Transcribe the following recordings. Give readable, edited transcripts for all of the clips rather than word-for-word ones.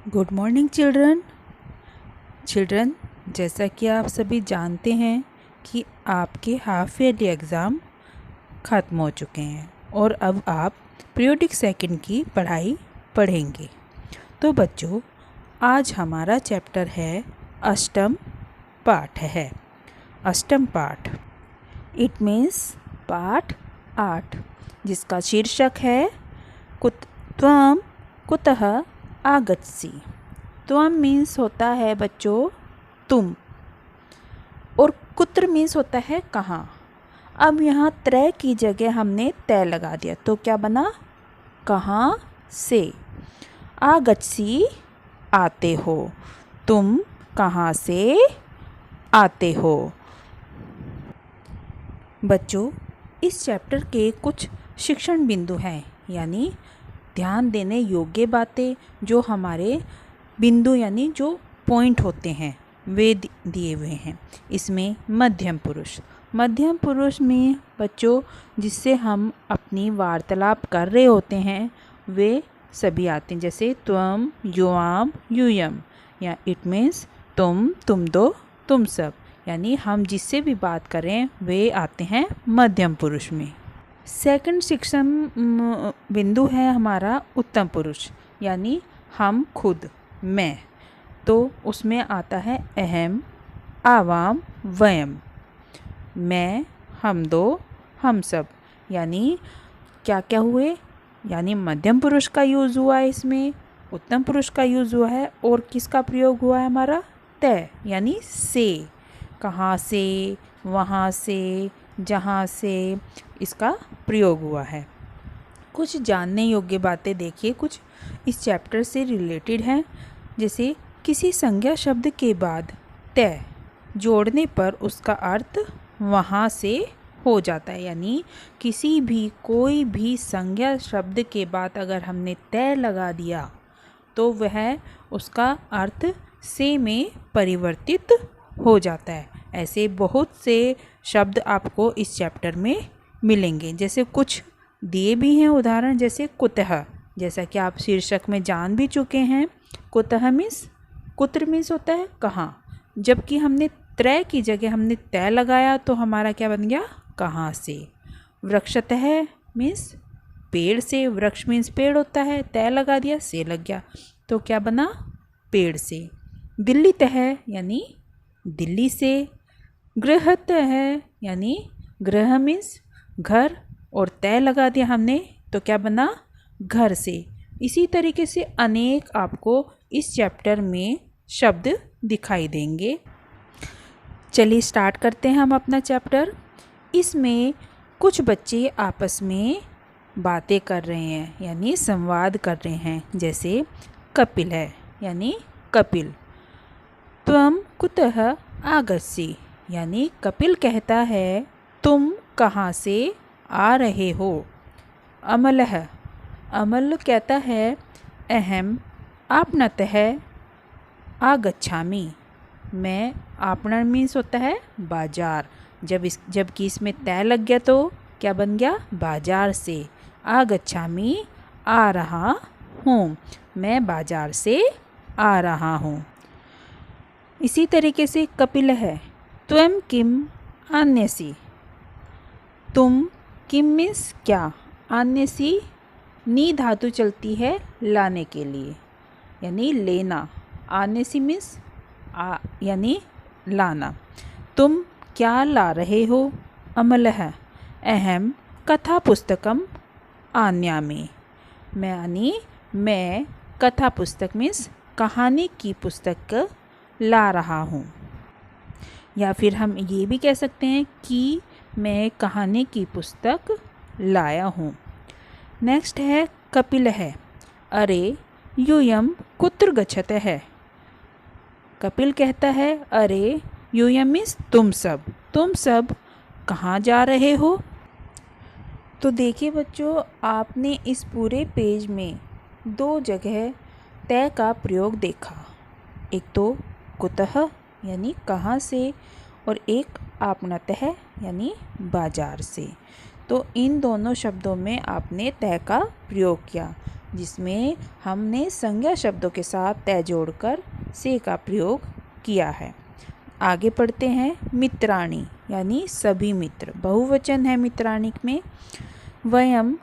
Good morning children. जैसा कि आप सभी जानते हैं कि आपके हाफ ईयरली एग्ज़ाम ख़त्म हो चुके हैं और अब आप पीरियोडिक सेकंड की पढ़ाई पढ़ेंगे। तो बच्चों, आज हमारा चैप्टर है अष्टम पाठ है। अष्टम पाठ इट मीन्स पाठ 8, जिसका शीर्षक है त्वम कुतः आगच्छसि। त्वम मीन्स होता है बच्चों तुम, और कुत्र मीन्स होता है कहाँ। अब यहाँ त्रय की जगह हमने तय लगा दिया, तो क्या बना? कहाँ से। आगच्छसि आते हो, तुम कहाँ से आते हो। बच्चों, इस चैप्टर के कुछ शिक्षण बिंदु हैं, यानी ध्यान देने योग्य बातें, जो हमारे बिंदु यानी जो पॉइंट होते हैं वे दिए हुए हैं। इसमें मध्यम पुरुष में बच्चों जिससे हम अपनी वार्तालाप कर रहे होते हैं वे सभी आते हैं, जैसे त्वम, युवाम, यूयम, या इट मीन्स तुम दो, तुम सब, यानी हम जिससे भी बात करें वे आते हैं मध्यम पुरुष में। सेकंड शिक्षण बिंदु है हमारा उत्तम पुरुष, यानी हम खुद, मैं, तो उसमें आता है अहम, आवाम, वयम। मैं, हम दो, हम सब, यानी क्या क्या हुए, यानी मध्यम पुरुष का यूज़ हुआ है, इसमें उत्तम पुरुष का यूज़ हुआ है, और किसका प्रयोग हुआ है? हमारा तय, यानी से, कहाँ से, वहाँ से, जहाँ से, इसका प्रयोग हुआ है। कुछ जानने योग्य बातें देखिए, कुछ इस चैप्टर से रिलेटेड हैं। जैसे किसी संज्ञा शब्द के बाद तय जोड़ने पर उसका अर्थ वहाँ से हो जाता है, यानी किसी भी कोई भी संज्ञा शब्द के बाद अगर हमने तय लगा दिया तो वह उसका अर्थ से में परिवर्तित हो जाता है। ऐसे बहुत से शब्द आपको इस चैप्टर में मिलेंगे, जैसे कुछ दिए भी हैं उदाहरण, जैसे कुतः, जैसा कि आप शीर्षक में जान भी चुके हैं। कुतः मीन्स, कुत्र मीन्स होता है कहाँ, जबकि हमने त्रय की जगह हमने तय लगाया तो हमारा क्या बन गया? कहाँ से। वृक्षतः मीन्स पेड़ से, वृक्ष मीन्स पेड़ होता है, तय लगा दिया, से लग गया, तो क्या बना? पेड़ से। दिल्लीतः यानी दिल्ली से। गृहतः यानी गृह मीन्स घर, और तय लगा दिया हमने तो क्या बना? घर से। इसी तरीके से अनेक आपको इस चैप्टर में शब्द दिखाई देंगे। चलिए स्टार्ट करते हैं हम अपना चैप्टर। इसमें कुछ बच्चे आपस में बातें कर रहे हैं, यानी संवाद कर रहे हैं, जैसे कपिल है, यानी कपिल। त्वम कुतः आगच्छसि, यानी कपिल कहता है तुम कहाँ से आ रहे हो। अमलः, अमल कहता है अहम आपणतः आगच्छामि, मैं, आपणन मीन्स होता है बाजार, जबकि इसमें तय लग गया तो क्या बन गया? बाजार से। आगच्छामि आ रहा हूँ, मैं बाजार से आ रहा हूँ। इसी तरीके से कपिल है त्वं किम आन्यसि, तुम, किम मीन्स क्या, आन्यसि नी धातु चलती है लाने के लिए, यानी लेना। आन्यसि मीन्स यानी लाना। तुम क्या ला रहे हो? अमलः अहम कथा पुस्तकम आन्यामि, मैं, यानी मैं कथा पुस्तक मीन्स कहानी की पुस्तक ला रहा हूँ। या फिर हम ये भी कह सकते हैं कि मैं कहानी की पुस्तक लाया हूँ। नेक्स्ट है कपिल है अरे यूयम कुत्र गच्छतः है। कपिल कहता है अरे यूयम मीन्स तुम सब कहाँ जा रहे हो। तो देखिए बच्चों, आपने इस पूरे पेज में 2 जगह तय का प्रयोग देखा। एक तो कुतः यानी कहाँ से, और एक आपणतः यानी बाजार से। तो इन दोनों शब्दों में आपने तय का प्रयोग किया। जिसमें हमने संज्ञा शब्दों के साथ तय जोड़कर से का प्रयोग किया है। आगे पढ़ते हैं। मित्राणि यानी सभी मित्र, बहुवचन है मित्राणि में। वयम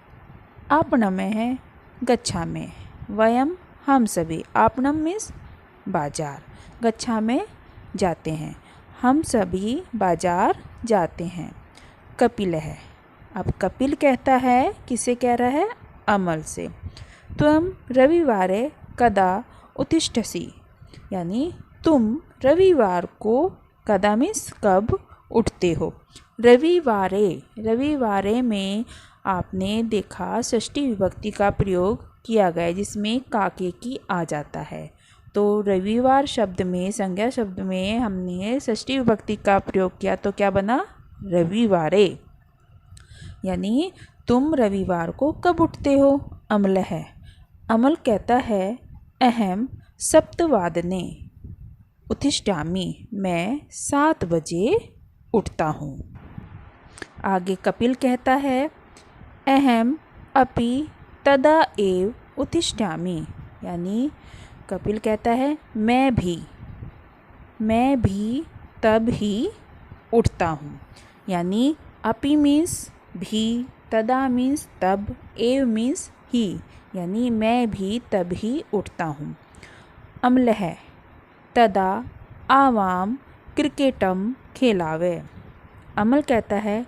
आपणम में है, गच्छामि। वयम हम सभी, आपणम मीन्स बाजार, गच्छामि जाते हैं, हम सभी बाजार जाते हैं। कपिल है, अब कपिल कहता है, किसे कह रहा है? अमल से। त्वं रविवारे कदा उत्तिष्ठसि, यानी तुम रविवार को, कदा मीन्स कब, उठते हो। रविवारे, रविवारे में आपने देखा षष्ठी विभक्ति का प्रयोग किया गया जिसमें काके की आ जाता है। तो रविवार शब्द में, संज्ञा शब्द में हमने षष्ठी विभक्ति का प्रयोग किया तो क्या बना? रविवारे। यानी तुम रविवार को कब उठते हो? अमल है, अमल कहता है अहम सप्तवादने उत्तिष्ठामि, मैं 7 बजे उठता हूँ। आगे कपिल कहता है अहम अपि तदा एव उत्तिष्ठामि, यानी कपिल कहता है मैं भी तब ही उठता हूँ। यानी अपि मीन्स भी, तदा मीन्स तब, एव मीन्स ही, यानी मैं भी तब ही उठता हूँ। अम्ल है, तदा आवाम क्रिकेटम खेलावे। अमल कहता है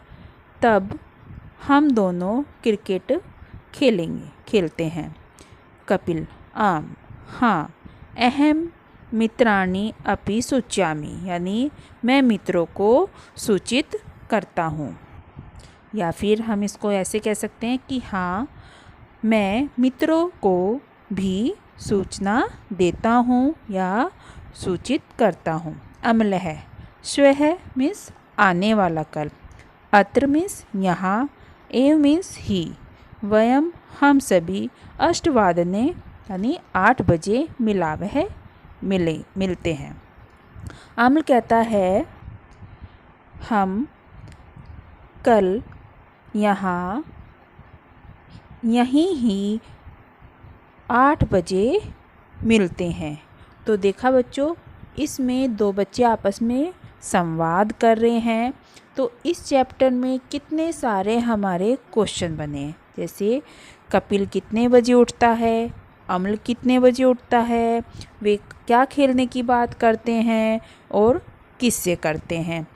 तब हम दोनों क्रिकेट खेलते हैं। कपिल आम, हाँ। अहम मित्राणि अपि सूचयामि, यानी मैं मित्रों को सूचित करता हूँ। या फिर हम इसको ऐसे कह सकते हैं कि हाँ, मैं मित्रों को भी सूचना देता हूँ या सूचित करता हूँ। अम्ल है, श्वः मीन्स आने वाला कल, अत्र मीन्स यहाँ, एव मीन्स ही, वयम हम सभी, अष्टवादने यानी 8 बजे मिलते हैं। अम्ल कहता है हम कल यहीं ही 8 बजे मिलते हैं। तो देखा बच्चों, इसमें 2 बच्चे आपस में संवाद कर रहे हैं। तो इस चैप्टर में कितने सारे हमारे क्वेश्चन बने, जैसे कपिल कितने बजे उठता है, अम्ल कितने बजे उठता है, वे क्या खेलने की बात करते हैं और किससे करते हैं।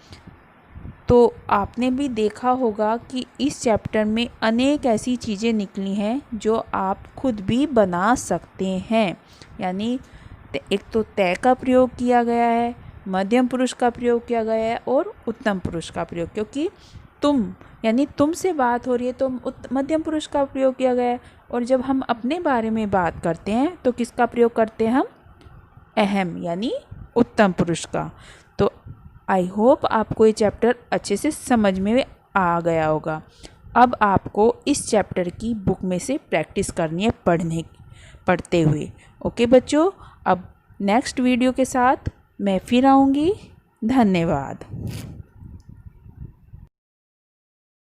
तो आपने भी देखा होगा कि इस चैप्टर में अनेक ऐसी चीज़ें निकली हैं जो आप खुद भी बना सकते हैं। यानी एक तो तय का प्रयोग किया गया है, मध्यम पुरुष का प्रयोग किया गया है और उत्तम पुरुष का प्रयोग, क्योंकि तुम यानी तुमसे बात हो रही है तो मध्यम पुरुष का प्रयोग किया गया है। और जब हम अपने बारे में बात करते हैं तो किसका प्रयोग करते हैं हम? अहम यानी उत्तम पुरुष का। तो आई होप आपको ये चैप्टर अच्छे से समझ में आ गया होगा। अब आपको इस चैप्टर की बुक में से प्रैक्टिस करनी है पढ़ते हुए। ओके बच्चों, अब नेक्स्ट वीडियो के साथ मैं फिर आऊँगी। धन्यवाद।